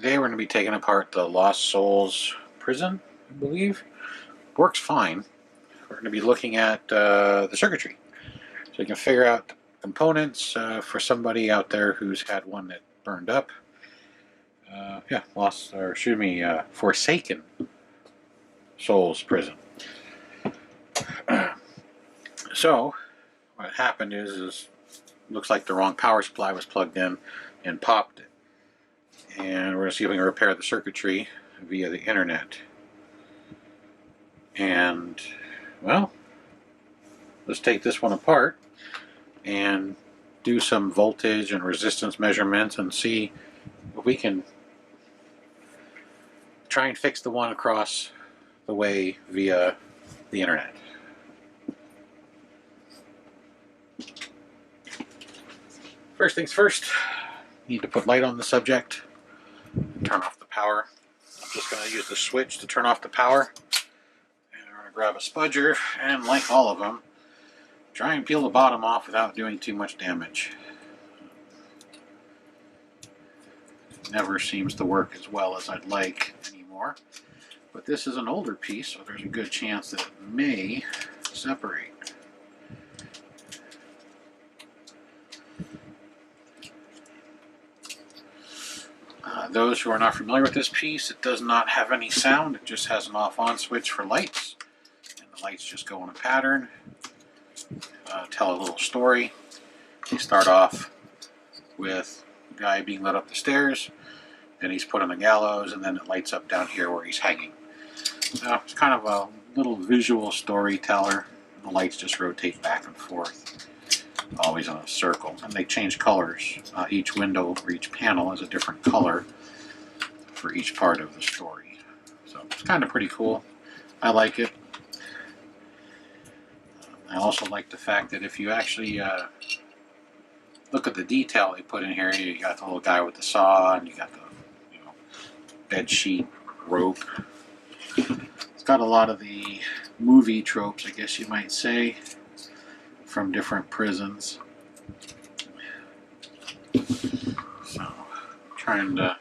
Today we're going to be taking apart the Lost Souls prison, I believe. Works fine. We're going to be looking at the circuitry. So you can figure out the components for somebody out there who's had one that burned up. Forsaken Souls prison. So what happened is looks like the wrong power supply was plugged in and popped it. And we're going to see if we can repair the circuitry via the internet. And, well, let's take this one apart and do some voltage and resistance measurements and see if we can try and fix the one across the way via the internet. First things first, need to put light on the subject. Turn off the power. I'm just going to use the switch to turn off the power. And we're going to grab a spudger and, like all of them, try and peel the bottom off without doing too much damage. It never seems to work as well as I'd like anymore. But this is an older piece, so there's a good chance that it may separate. Those who are not familiar with this piece, it does not have any sound. It just has an off-on switch for lights. And the lights just go in a pattern. Tell a little story. They start off with a guy being led up the stairs. Then he's put on the gallows, and then it lights up down here where he's hanging. So it's kind of a little visual storyteller. The lights just rotate back and forth, always in a circle. And they change colors. Each window or each panel is a different color for each part of the story. So it's kind of pretty cool. I like it. I also like the fact that if you actually look at the detail they put in here, you got the little guy with the saw, and you got the bed sheet, rope. It's got a lot of the movie tropes, I guess you might say, from different prisons. So, I'm trying to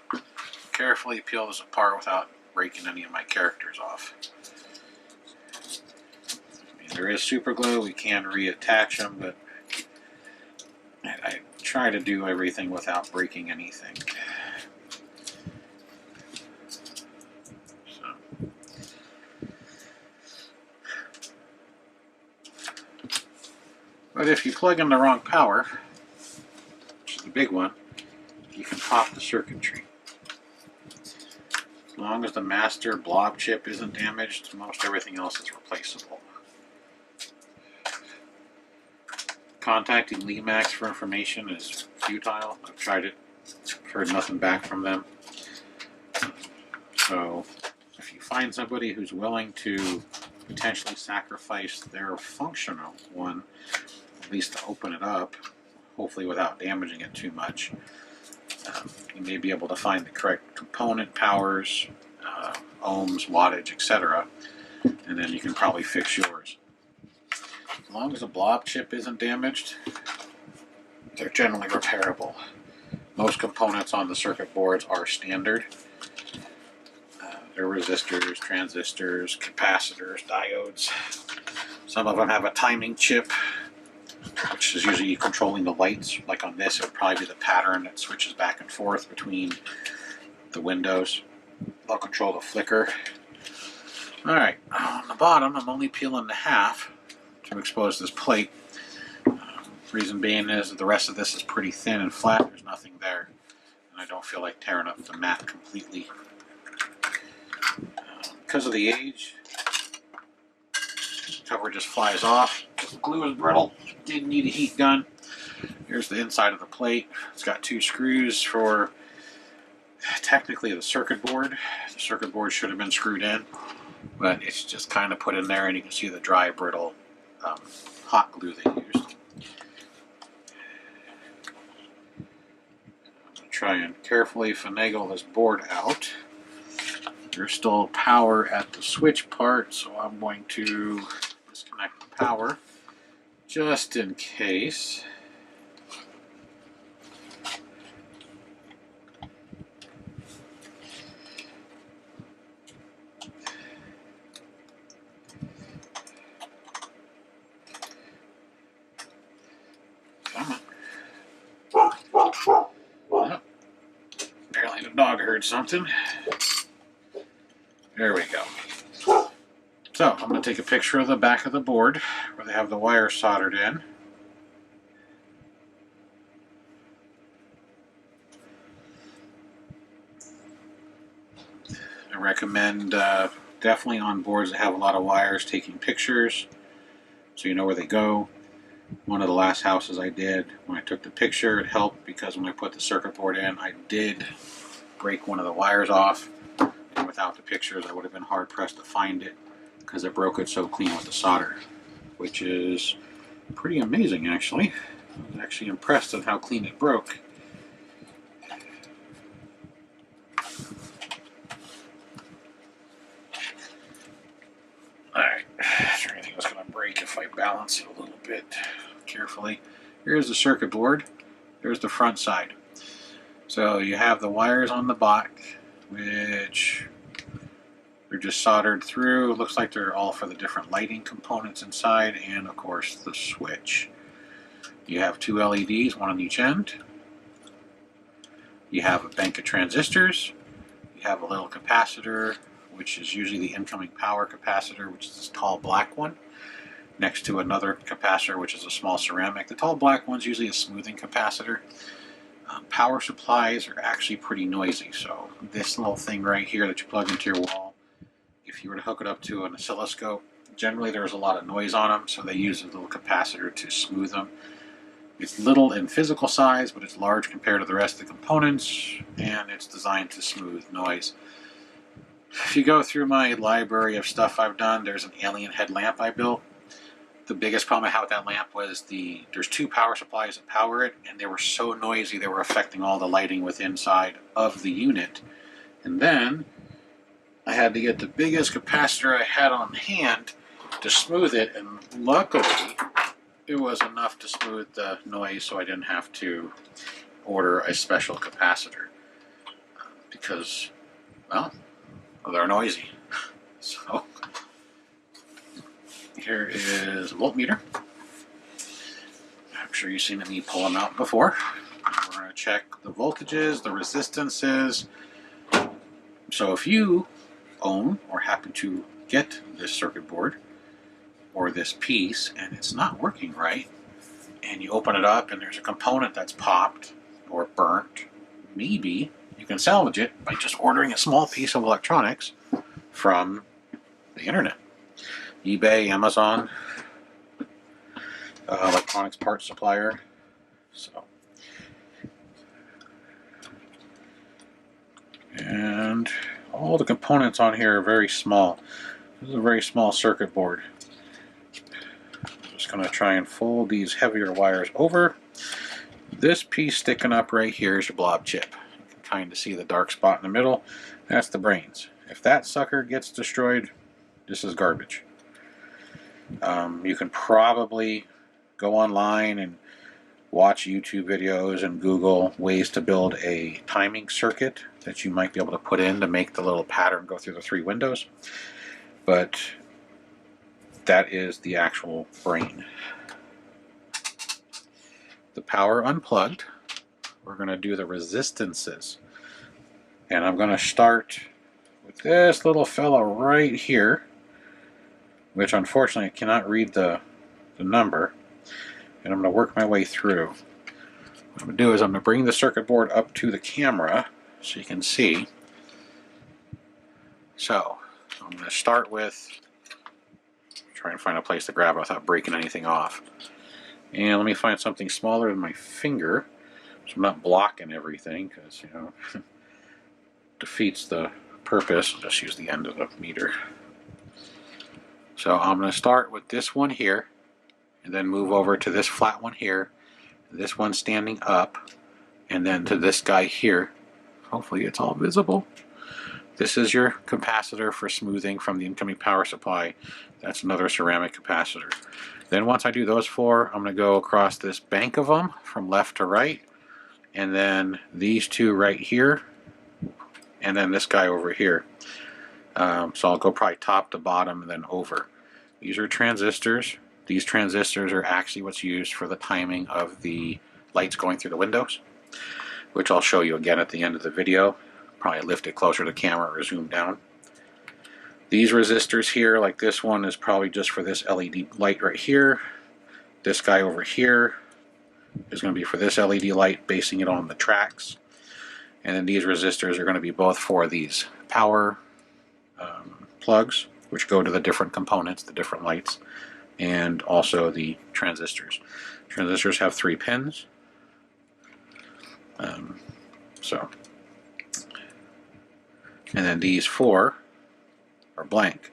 carefully peel this apart without breaking any of my characters off. I mean, there is super glue, we can reattach them, but I try to do everything without breaking anything. But if you plug in the wrong power, which is the big one, you can pop the circuitry. As long as the master blob chip isn't damaged, most everything else is replaceable. Contacting Lemax for information is futile. I've tried it, heard nothing back from them. So if you find somebody who's willing to potentially sacrifice their functional one, at least to open it up, hopefully without damaging it too much, you may be able to find the correct component powers, ohms, wattage, etc., and then you can probably fix yours. As long as the blob chip isn't damaged, they're generally repairable. Most components on the circuit boards are standard. They're resistors, transistors, capacitors, diodes. Some of them have a timing chip, which is usually controlling the lights. Like on this, it would probably be the pattern that switches back and forth between the windows. They'll control the flicker. Alright, on the bottom, I'm only peeling the half to expose this plate. Reason being is that the rest of this is pretty thin and flat. There's nothing there. And I don't feel like tearing up the mat completely. Because of the age, the cover just flies off. The glue is brittle. Didn't need a heat gun. Here's the inside of the plate. It's got two screws for technically the circuit board. The circuit board should have been screwed in, but it's just kind of put in there, and you can see the dry, brittle hot glue they used. I'm going to try and carefully finagle this board out. There's still power at the switch part, so I'm going to disconnect the power just in case. dog heard something. There we go. So I'm going to take a picture of the back of the board where they have the wire soldered in. I recommend definitely on boards that have a lot of wires taking pictures so you know where they go. One of the last houses I did, when I took the picture, it helped because when I put the circuit board in, I did break one of the wires off. And without the pictures, I would have been hard pressed to find it because I broke it so clean with the solder, which is pretty amazing actually. I was actually impressed at how clean it broke. Alright, is there anything that's going to break if I balance it a little bit carefully? Here's the circuit board. There's the front side. So you have the wires on the back, which they're just soldered through. It looks like they're all for the different lighting components inside, and of course the switch. You have two LEDs, one on each end. You have a bank of transistors. You have a little capacitor, which is usually the incoming power capacitor, which is this tall black one, next to another capacitor, which is a small ceramic. The tall black one's usually a smoothing capacitor. Power supplies are actually pretty noisy, so this little thing right here that you plug into your wall, if you were to hook it up to an oscilloscope, generally there's a lot of noise on them, so they use a little capacitor to smooth them. It's little in physical size, but it's large compared to the rest of the components, and it's designed to smooth noise. If you go through my library of stuff I've done, there's an alien headlamp I built. The biggest problem I had with that lamp was there's two power supplies that power it, and they were so noisy they were affecting all the lighting within inside of the unit. And then I had to get the biggest capacitor I had on hand to smooth it, and luckily it was enough to smooth the noise so I didn't have to order a special capacitor because, well, they're noisy. So here is a voltmeter. I'm sure you've seen me pull them out before. We're going to check the voltages, the resistances. So if you own or happen to get this circuit board or this piece and it's not working right, and you open it up and there's a component that's popped or burnt, maybe you can salvage it by just ordering a small piece of electronics from the internet. eBay, Amazon, electronics parts supplier. So, and all the components on here are very small. This is a very small circuit board. I'm just going to try and fold these heavier wires over. This piece sticking up right here is your blob chip. You can kind of see the dark spot in the middle. That's the brains. If that sucker gets destroyed, this is garbage. You can probably go online and watch YouTube videos and Google ways to build a timing circuit that you might be able to put in to make the little pattern go through the three windows. But that is the actual brain. The power unplugged. We're going to do the resistances. And I'm going to start with this little fella right here, which unfortunately I cannot read the number, and I'm going to work my way through. What I'm going to do is I'm going to bring the circuit board up to the camera so you can see. So I'm going to start with, try and find a place to grab it without breaking anything off. And let me find something smaller than my finger so I'm not blocking everything, because, you know, defeats the purpose. I'll just use the end of the meter. So I'm going to start with this one here, and then move over to this flat one here, this one standing up, and then to this guy here. Hopefully it's all visible. This is your capacitor for smoothing from the incoming power supply. That's another ceramic capacitor. Then once I do those four, I'm going to go across this bank of them from left to right, and then these two right here, and then this guy over here. So I'll go probably top to bottom and then over. These are transistors. These transistors are actually what's used for the timing of the lights going through the windows, which I'll show you again at the end of the video. Probably lift it closer to the camera or zoom down. These resistors here, like this one, is probably just for this LED light right here. This guy over here is going to be for this LED light, basing it on the tracks. And then these resistors are going to be both for these power plugs, which go to the different components, the different lights, and also the transistors. Transistors have 3 pins. And then these 4 are blank,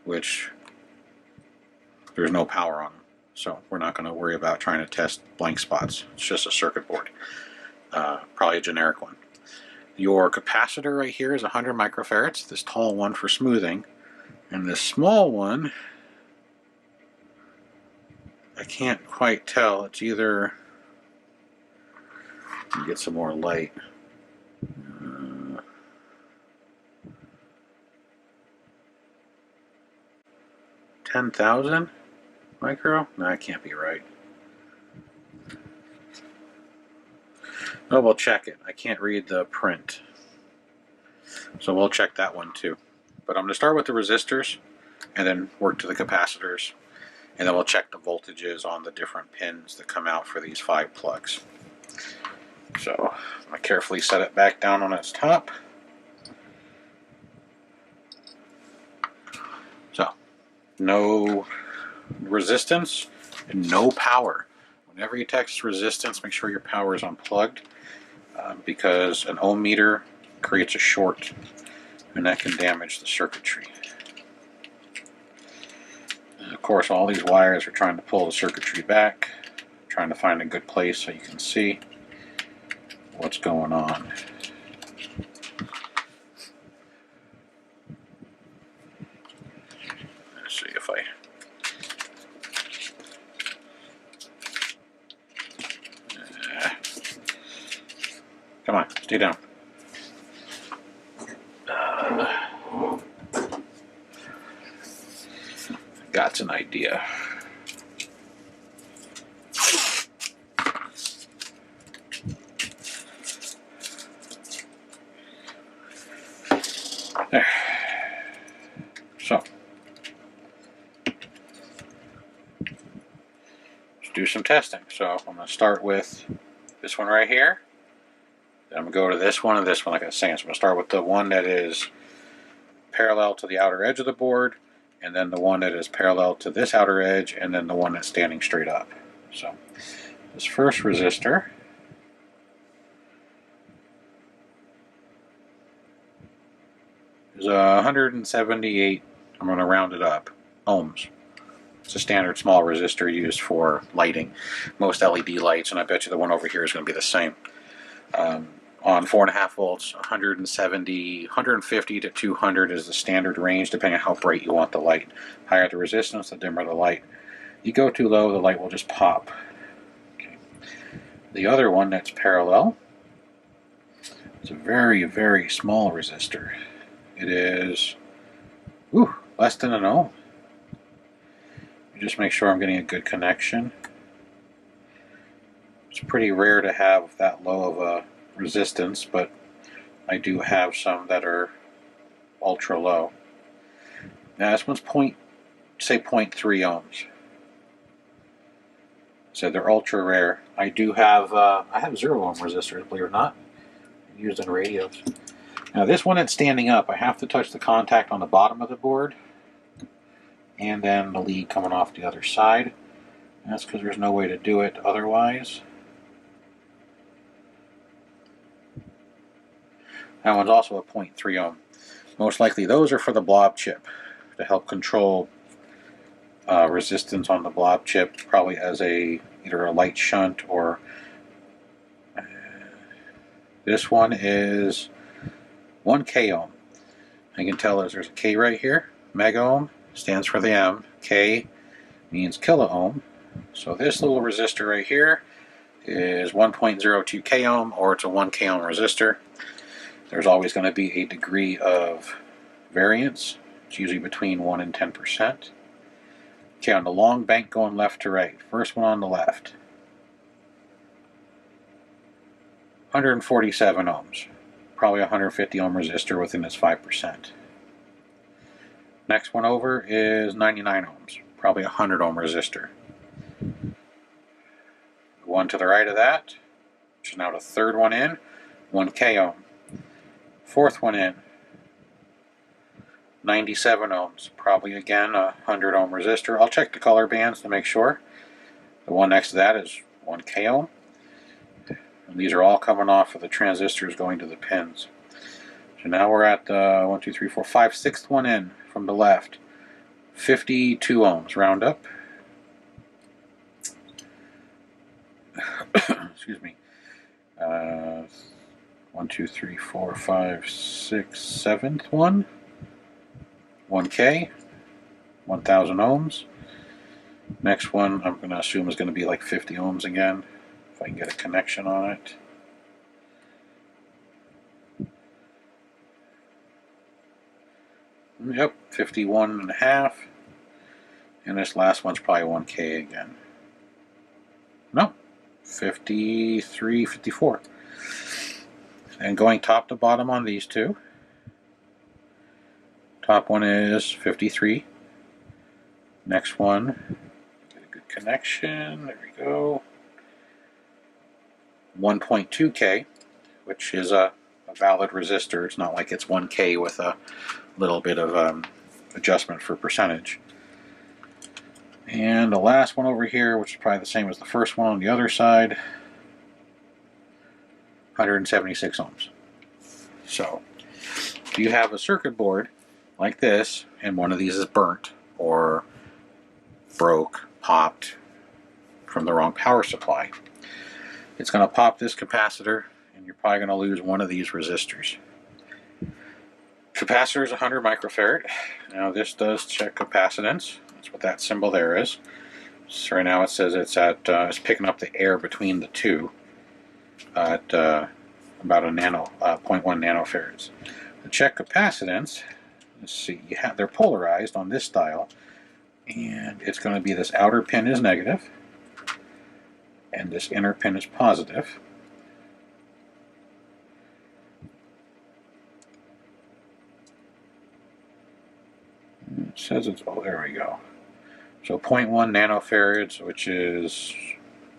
which there's no power on them. So we're not going to worry about trying to test blank spots. It's just a circuit board, probably a generic one. Your capacitor right here is 100 microfarads, this tall one for smoothing, and this small one, I can't quite tell. It's either, let me get some more light. 10,000 micro? No, that can't be right. Oh, we'll check it. I can't read the print. So we'll check that one too. But I'm going to start with the resistors and then work to the capacitors. And then we'll check the voltages on the different pins that come out for these 5 plugs. So I'm going to carefully set it back down on its top. So no resistance and no power. Whenever you test resistance, make sure your power is unplugged because an ohm meter creates a short and that can damage the circuitry. And of course, all these wires are trying to pull the circuitry back, trying to find a good place so you can see what's going on. Let's see if I... Come on, stay down. Got an idea. There. So, let's do some testing. So I'm going to start with this one right here. Then I'm going to go to this one and this one, like I was saying. So I'm going to start with the one that is parallel to the outer edge of the board, and then the one that is parallel to this outer edge, and then the one that's standing straight up. So this first resistor is 178, I'm going to round it up, ohms. It's a standard small resistor used for lighting most LED lights, and I bet you the one over here is going to be the same. On 4.5 volts, 170, 150 to 200 is the standard range, depending on how bright you want the light. Higher the resistance, the dimmer the light. You go too low, the light will just pop. Okay. The other one that's parallel is a very, very small resistor. It is less than an ohm. Just make sure I'm getting a good connection. It's pretty rare to have that low of a resistance, but I do have some that are ultra low. Now this one's 0.3 ohms. So they're ultra rare. I do have I have 0 ohm resistors, believe it or not, used in radios. Now this one that's standing up, I have to touch the contact on the bottom of the board and then the lead coming off the other side. And that's because there's no way to do it otherwise. That one's also a 0.3 ohm. Most likely those are for the blob chip to help control resistance on the blob chip, probably as either a light shunt or this one is 1k ohm. I can tell there's a K right here. Mega ohm stands for the M. K means kilo ohm. So this little resistor right here is 1.02 k ohm, or it's a 1k ohm resistor. There's always going to be a degree of variance. It's usually between 1 and 10%. Okay, on the long bank going left to right. First one on the left. 147 ohms. probably a 150 ohm resistor within its 5%. Next one over is 99 ohms, probably a 100 ohm resistor. The one to the right of that, which is now the third one in, 1K ohm. Fourth one in, 97 ohms, probably again a 100 ohm resistor. I'll check the color bands to make sure. The one next to that is 1K ohm. And these are all coming off of the transistors going to the pins. So now we're at 1, 2, 3, 4, 5, sixth one in from the left. 52 ohms, round up. Excuse me. 1, 2, 3, 4, 5, 6, seventh one. 1K, 1000 ohms. Next one I'm going to assume is going to be like 50 ohms again, if I can get a connection on it. Yep, 51.5. And this last one's probably 1K again. No, 53, 54. And going top to bottom on these two. Top one is 53. Next one, get a good connection. There we go. 1.2K, which is a valid resistor. It's not like it's 1K with a little bit of adjustment for percentage. And the last one over here, which is probably the same as the first one on the other side, 176 ohms. So, if you have a circuit board like this, and one of these is burnt or broke, popped from the wrong power supply, it's going to pop this capacitor, and you're probably going to lose one of these resistors. Capacitor is 100 microfarad. Now this does check capacitance. That's what that symbol there is. So right now it says it's at it's picking up the air between the two at about a 0.1 nanofarads. To check capacitance, let's see, they're polarized on this dial, and it's going to be this outer pin is negative, and this inner pin is positive. It says it's, oh, there we go. So 0.1 nanofarads, which is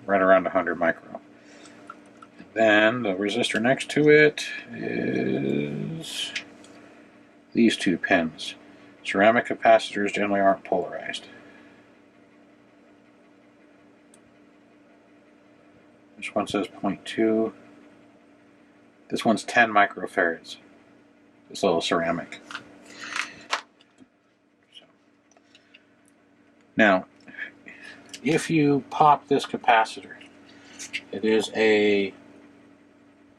right around 100 micro. And then the resistor next to it is these two pins. Ceramic capacitors generally aren't polarized. This one says 0.2. This one's 10 microfarads. This little ceramic. Now, if you pop this capacitor, it is a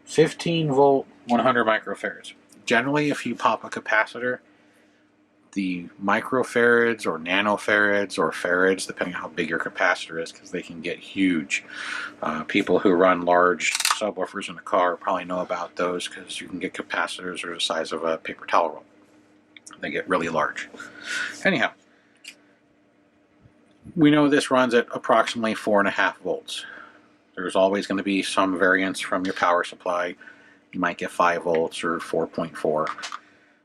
15 volt 100 microfarads. Generally, if you pop a capacitor, the microfarads or nanofarads or farads, depending on how big your capacitor is, because they can get huge. People who run large subwoofers in a car probably know about those, because you can get capacitors that are the size of a paper towel roll. They get really large. Anyhow, we know this runs at approximately 4.5 volts. There's always going to be some variance from your power supply. You might get 5 volts or 4.4.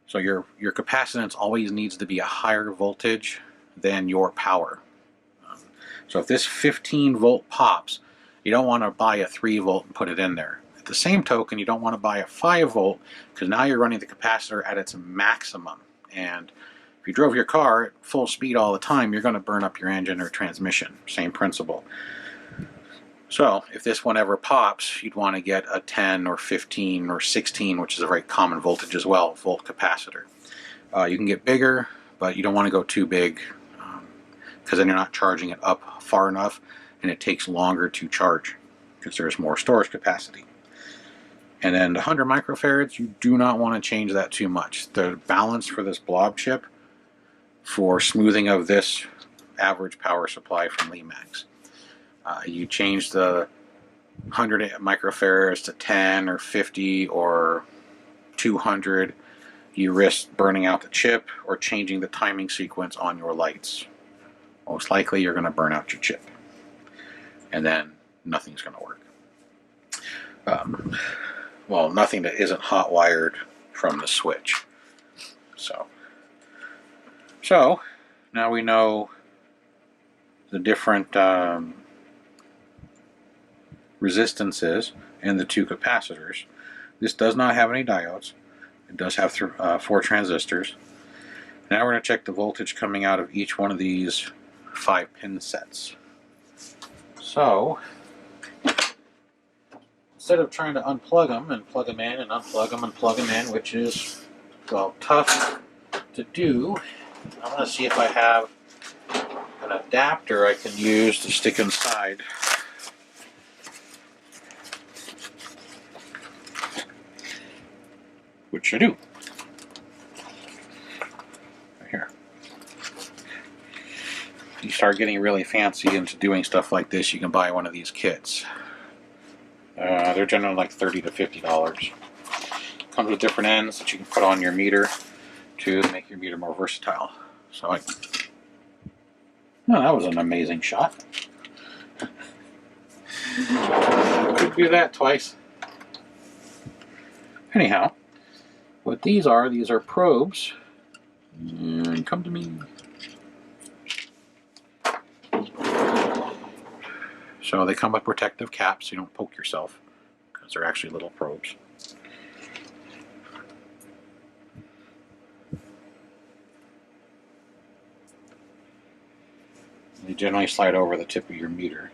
So your capacitance always needs to be a higher voltage than your power. So if this 15 volt pops, you don't want to buy a 3 volt and put it in there. At the same token, you don't want to buy a 5 volt, because now you're running the capacitor at its maximum. And if you drove your car at full speed all the time, you're going to burn up your engine or transmission. Same principle. So if this one ever pops, you'd want to get a 10 or 15 or 16, which is a very common voltage as well, volt capacitor. You can get bigger, but you don't want to go too big, because then you're not charging it up far enough, and it takes longer to charge because there's more storage capacity. And then the 100 microfarads, you do not want to change that too much. The balance for this blob chip for smoothing of this average power supply from Lemax. You change the 100 microfarads to 10 or 50 or 200, you risk burning out the chip or changing the timing sequence on your lights. Most likely you're going to burn out your chip, and then nothing's going to work. well, nothing that isn't hot wired from the switch. So now we know the different resistances and the two capacitors. This does not have any diodes. It does have 4 transistors. Now we're going to check the voltage coming out of each one of these 5-pin sets. So instead of trying to unplug them and plug them in and unplug them and plug them in, which is, well, tough to do, I'm going to see if I have an adapter I can use to stick inside. Which I do. Right here. You start getting really fancy into doing stuff like this, you can buy one of these kits. They're generally like $30 to $50. Comes with different ends that you can put on your meter to make your meter more versatile. So that was an amazing shot. Could do that twice. Anyhow, what these are probes. And come to me. So they come with protective caps so you don't poke yourself, because they're actually little probes. They generally slide over the tip of your meter.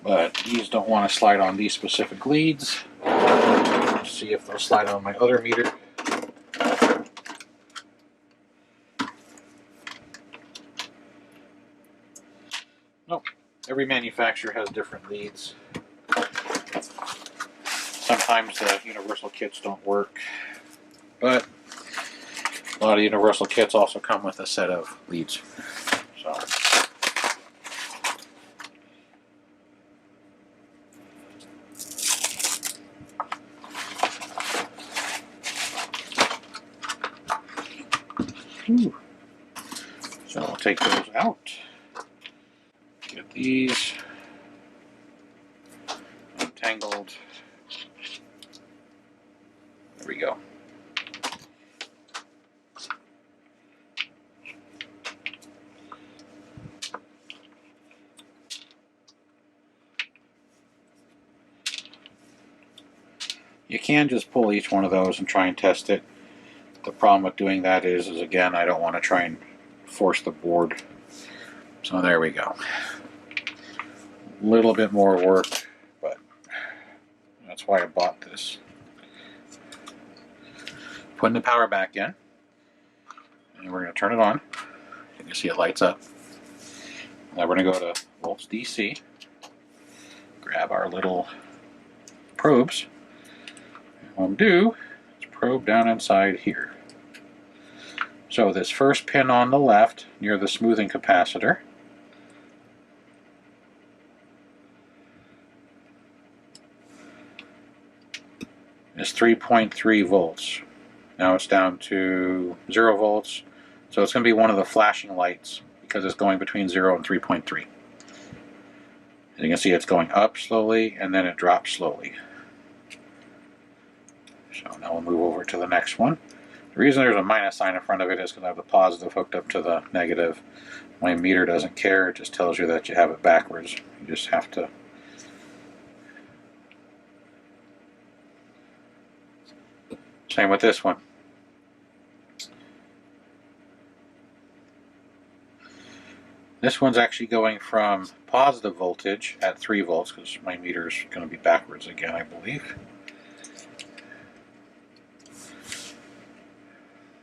But these don't want to slide on these specific leads. Let's see if they'll slide on my other meter. Nope. Every manufacturer has different leads. Sometimes the universal kits don't work, but a lot of universal kits also come with a set of leads. So I'll take those out. Get these untangled. There we go. You can just pull each one of those and try and test it. The problem with doing that is again, I don't want to try and force the board. So there we go. A little bit more work, but that's why I bought this. Putting the power back in, and we're going to turn it on. You can see it lights up. Now we're going to go to volts DC, grab our little probes, and what we'll do is probe down inside here. So this first pin on the left, near the smoothing capacitor, is 3.3 volts. Now it's down to 0 volts, so it's going to be one of the flashing lights because it's going between 0 and 3.3. As you can see, it's going up slowly and then it drops slowly. So now we'll move over to the next one. The reason there's a minus sign in front of it is because I have the positive hooked up to the negative. My meter doesn't care, it just tells you that you have it backwards. You just have to same with this one. This one's actually going from positive voltage at 3 volts because my meter is going to be backwards again, I believe.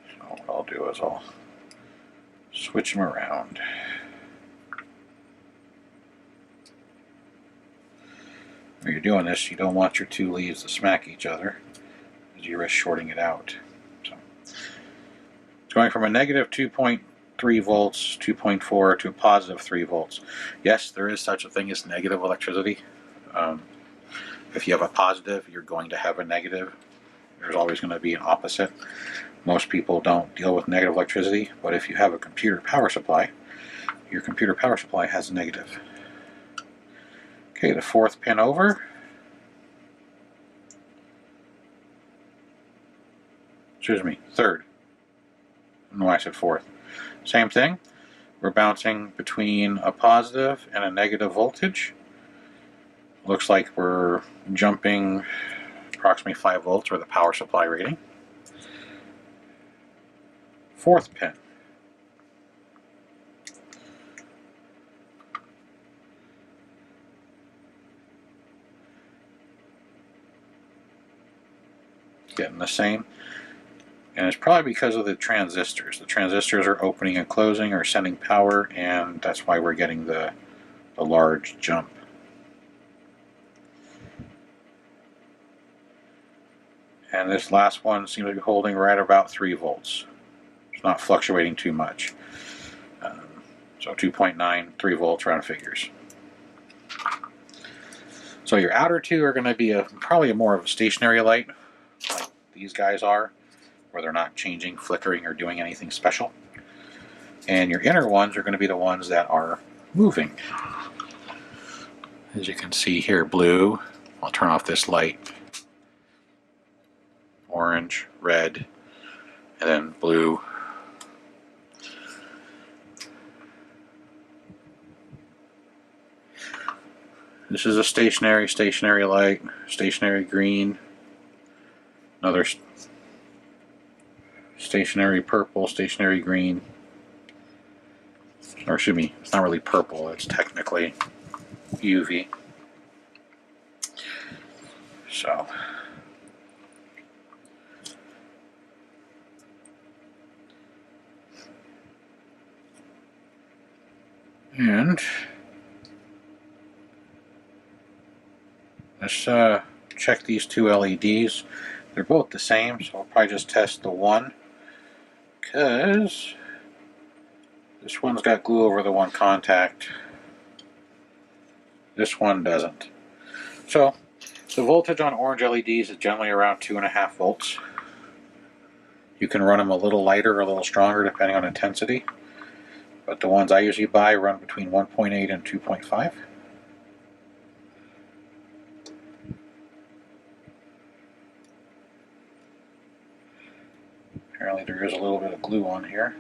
So what I'll do is I'll switch them around. When you're doing this, you don't want your two leads to smack each other, because you risk shorting it out. So it's going from a negative 2.3 volts, 2.4 to a positive 3 volts. Yes, there is such a thing as negative electricity. If you have a positive, you're going to have a negative. There's always going to be an opposite. Most people don't deal with negative electricity, but if you have a computer power supply, your computer power supply has a negative. Okay, the fourth pin over. Excuse me, third. I don't know why I said fourth. Same thing. We're bouncing between a positive and a negative voltage. Looks like we're jumping approximately 5 volts, or the power supply rating. Fourth pin. Getting the same. And it's probably because of the transistors. The transistors are opening and closing or sending power, and that's why we're getting the large jump. And this last one seems to be holding right about 3 volts. It's not fluctuating too much. So 2.9, 3 volts round figures. So your outer two are going to be probably more of a stationary light, like these guys are, where they're not changing, flickering, or doing anything special. And your inner ones are going to be the ones that are moving. As you can see here, blue. I'll turn off this light. Orange, red, and then blue. This is a stationary light, stationary green, another stationary purple, stationary green, or excuse me, it's not really purple, it's technically UV. So, and let's check these two LEDs. They're both the same, so I'll probably just test the one, because this one's got glue over the one contact. This one doesn't. So the voltage on orange LEDs is generally around 2.5 volts. You can run them a little lighter or a little stronger depending on intensity. But the ones I usually buy run between 1.8 and 2.5. Apparently there is a little bit of glue on here.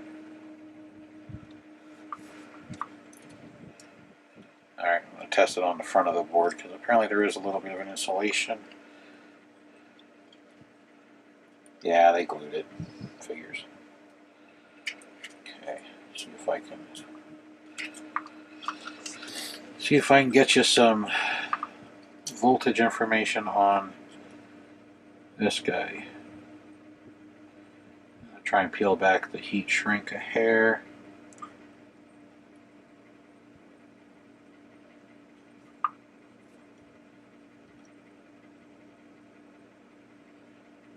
Alright, I'm going to test it on the front of the board because apparently there is a little bit of an insulation. Yeah, they glued it. Figures. Okay, see if I can get you some voltage information on this guy. I'll try and peel back the heat shrink a hair.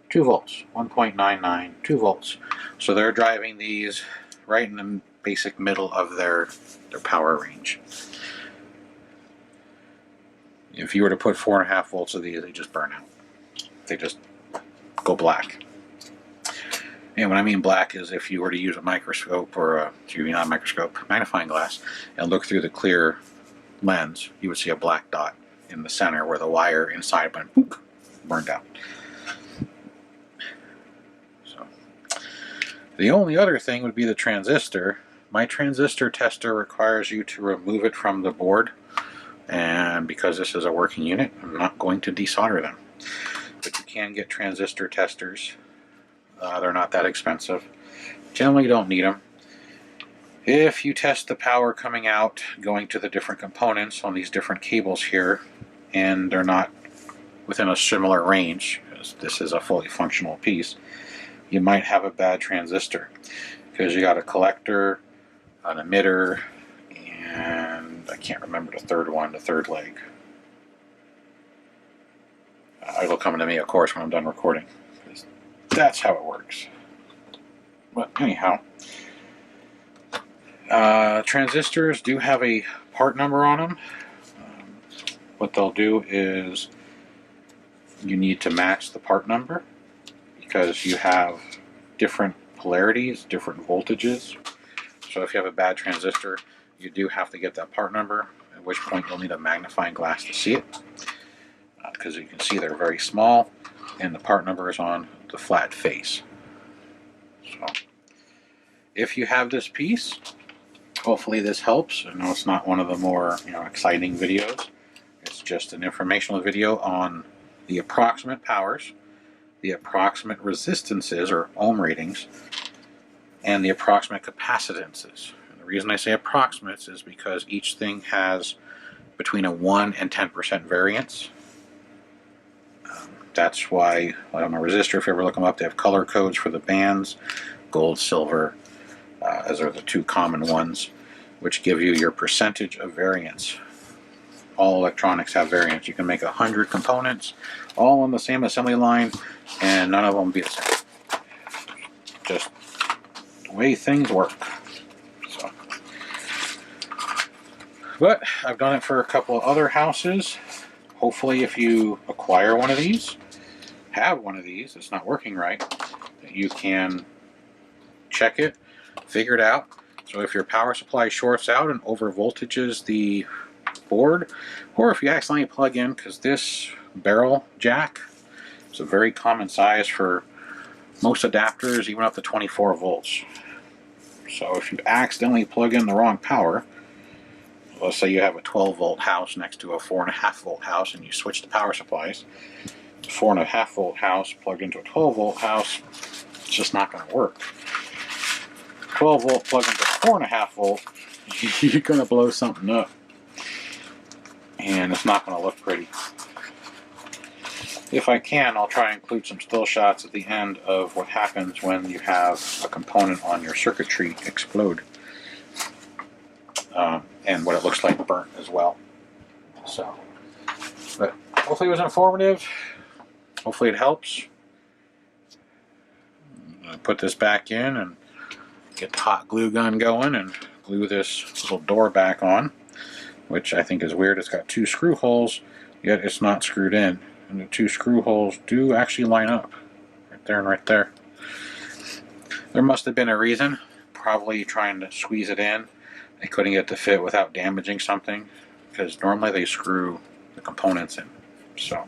Two volts, 1.99, 2 volts. So they're driving these right in the basic middle of their power range. If you were to put 4.5 volts of these, they just burn out. They just go black. And what I mean black is if you were to use a microscope or not a microscope, magnifying glass, and look through the clear lens, you would see a black dot in the center where the wire inside went boop, burned out. So the only other thing would be the transistor. My transistor tester requires you to remove it from the board, and because this is a working unit, I'm not going to desolder them. But you can get transistor testers. They're not that expensive. Generally, you don't need them. If you test the power coming out, going to the different components on these different cables here, and they're not within a similar range, because this is a fully functional piece, you might have a bad transistor, because you got a collector, an emitter, and I can't remember the third one, the third leg. It'll come to me, of course, when I'm done recording. That's how it works. But anyhow, transistors do have a part number on them. What they'll do is you need to match the part number because you have different polarities, different voltages. So if you have a bad transistor, you do have to get that part number. at which point you'll need a magnifying glass to see it, because you can see they're very small, and the part number is on the flat face. So, if you have this piece, hopefully this helps. I know it's not one of the more exciting videos. It's just an informational video on the approximate powers, the approximate resistances or ohm ratings, and the approximate capacitances. And the reason I say approximates is because each thing has between a 1 and 10% variance. That's why on a resistor, if you ever look them up, they have color codes for the bands, gold, silver, as are the two common ones, which give you your percentage of variance. All electronics have variance. You can make 100 components all on the same assembly line and none of them be the same. Just the way things work. So, but I've done it for a couple of other houses. Hopefully if you acquire one of these, have one of these, it's not working right, you can check it, figure it out. So if your power supply shorts out and over voltages the board, or if you accidentally plug in, because this barrel jack is a very common size for most adapters, even up to 24 volts. So if you accidentally plug in the wrong power, let's say you have a 12 volt house next to a 4.5 volt house and you switch the power supplies, 4.5 volt house plugged into a 12 volt house, it's just not going to work. 12 volt plugged into 4.5 volt, you're going to blow something up. And it's not going to look pretty. If I can, I'll try and include some still shots at the end of what happens when you have a component on your circuitry explode. And what it looks like burnt as well. So, but hopefully it was informative. Hopefully it helps. Put this back in and get the hot glue gun going and glue this little door back on, which I think is weird. It's got 2 screw holes, yet it's not screwed in. And the 2 screw holes do actually line up. Right there and right there. There must have been a reason. Probably trying to squeeze it in. They couldn't get it to fit without damaging something, because normally they screw the components in. So,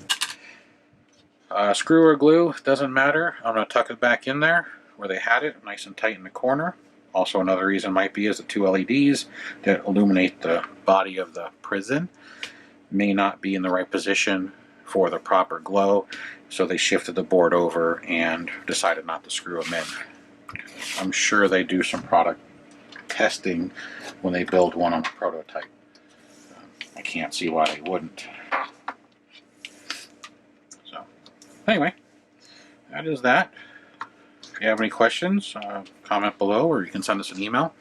screw or glue, doesn't matter. I'm going to tuck it back in there where they had it, nice and tight in the corner. Also, another reason might be is the 2 LEDs that illuminate the body of the prison may not be in the right position for the proper glow, so they shifted the board over and decided not to screw them in. I'm sure they do some product testing when they build one on the prototype. I can't see why they wouldn't. So, anyway, that is that. If you have any questions, comment below, or you can send us an email,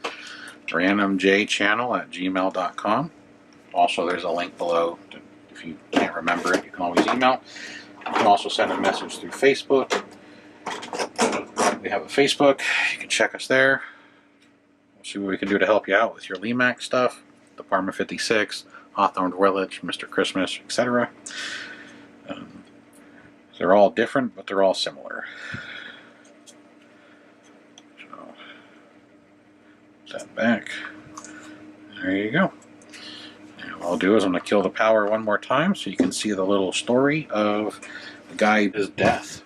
randomjchannel@gmail.com. Also, there's a link below. If you can't remember it, you can always email. You can also send a message through Facebook. We have a Facebook. You can check us there. We'll see what we can do to help you out with your LEMAC stuff. Department 56, Hawthorne Village, Mr. Christmas, etc. They're all different, but they're all similar. So, put that back. There you go. And what I'll do is I'm going to kill the power one more time so you can see the little story of the guy's death.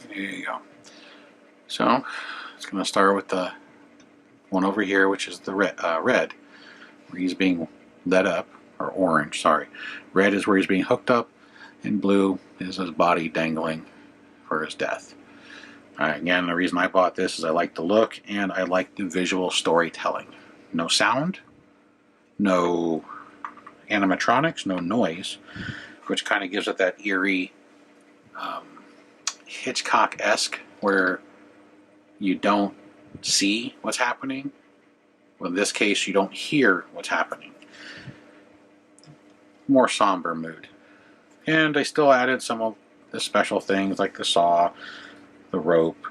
There you go. So it's going to start with the one over here, which is the red, where he's being led up, or orange, sorry. Red is where he's being hooked up, and blue is his body dangling for his death. Again, the reason I bought this is I like the look and I like the visual storytelling. No sound, no animatronics, no noise, which kind of gives it that eerie Hitchcock-esque, where you don't see what's happening. Well, in this case, you don't hear what's happening. More somber mood. And I still added some of the special things like the saw, the rope,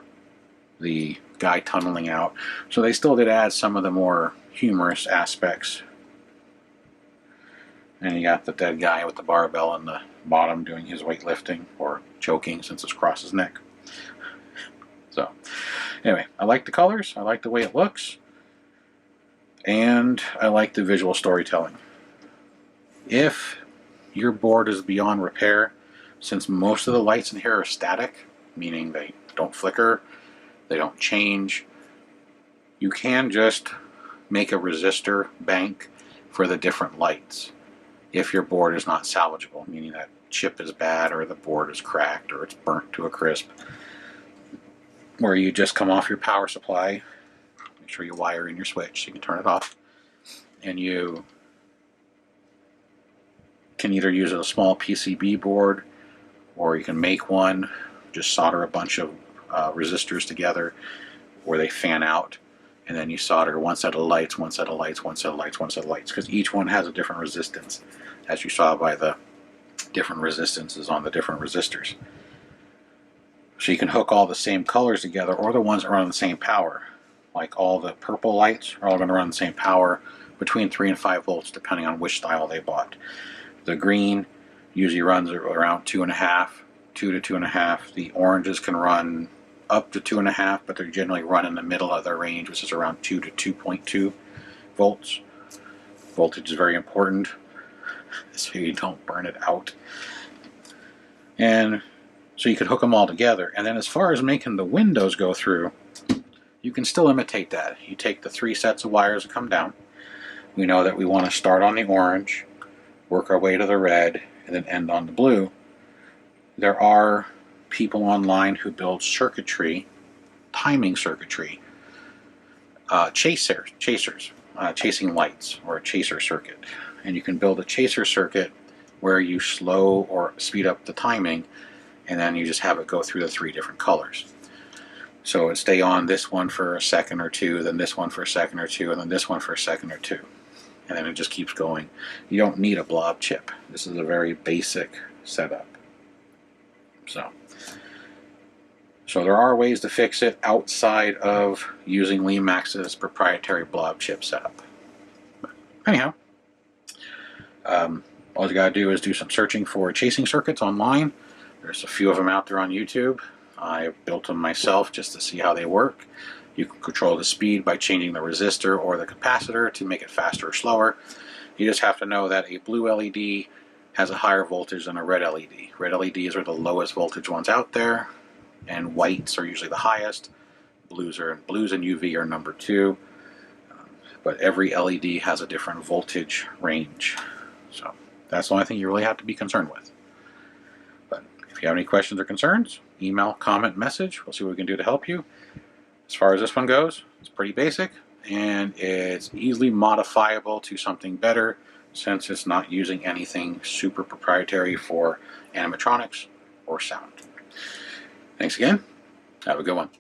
the guy tunneling out. So they still did add some of the more humorous aspects And you got the dead guy with the barbell on the bottom doing his weightlifting, or choking since it's across his neck. So, anyway, I like the colors, I like the way it looks, and I like the visual storytelling. If your board is beyond repair, since most of the lights in here are static, meaning they don't flicker, they don't change, you can just make a resistor bank for the different lights if your board is not salvageable, meaning that chip is bad or the board is cracked or it's burnt to a crisp, where you just come off your power supply, make sure you wire in your switch so you can turn it off, and you can either use a small PCB board or you can make one, just solder a bunch of resistors together where they fan out, and then you solder one set of lights, one set of lights, one set of lights, one set of lights, because each one has a different resistance, as you saw by the different resistances on the different resistors. So you can hook all the same colors together, or the ones that run on the same power. Like all the purple lights are all going to run the same power, between 3 and 5 volts, depending on which style they bought. The green usually runs around 2.5, 2 to 2.5. The oranges can run up to 2.5, but they're generally run in the middle of their range, which is around 2 to 2.2 volts. Voltage is very important, so you don't burn it out. And so you could hook them all together. And then as far as making the windows go through, you can still imitate that. You take the 3 sets of wires that come down. We know that we want to start on the orange, work our way to the red, and then end on the blue. There are people online who build circuitry, timing circuitry, chasing lights, or a chaser circuit. And you can build a chaser circuit where you slow or speed up the timing, and then you just have it go through the 3 different colors. So it would stay on this one for a second or two, then this one for a second or two, and then this one for a second or two. And then it just keeps going. You don't need a blob chip. This is a very basic setup. So there are ways to fix it outside of using Limax's proprietary blob chip setup. But anyhow, all you gotta do is do some searching for chasing circuits online. There's a few of them out there on YouTube. I built them myself just to see how they work. You can control the speed by changing the resistor or the capacitor to make it faster or slower. You just have to know that a blue LED has a higher voltage than a red LED. Red LEDs are the lowest voltage ones out there, and whites are usually the highest. Blues and UV are number 2. But every LED has a different voltage range. So that's the only thing you really have to be concerned with. But if you have any questions or concerns, email, comment, message. We'll see what we can do to help you. As far as this one goes, it's pretty basic, and it's easily modifiable to something better, since it's not using anything super proprietary for animatronics or sound. Thanks again. Have a good one.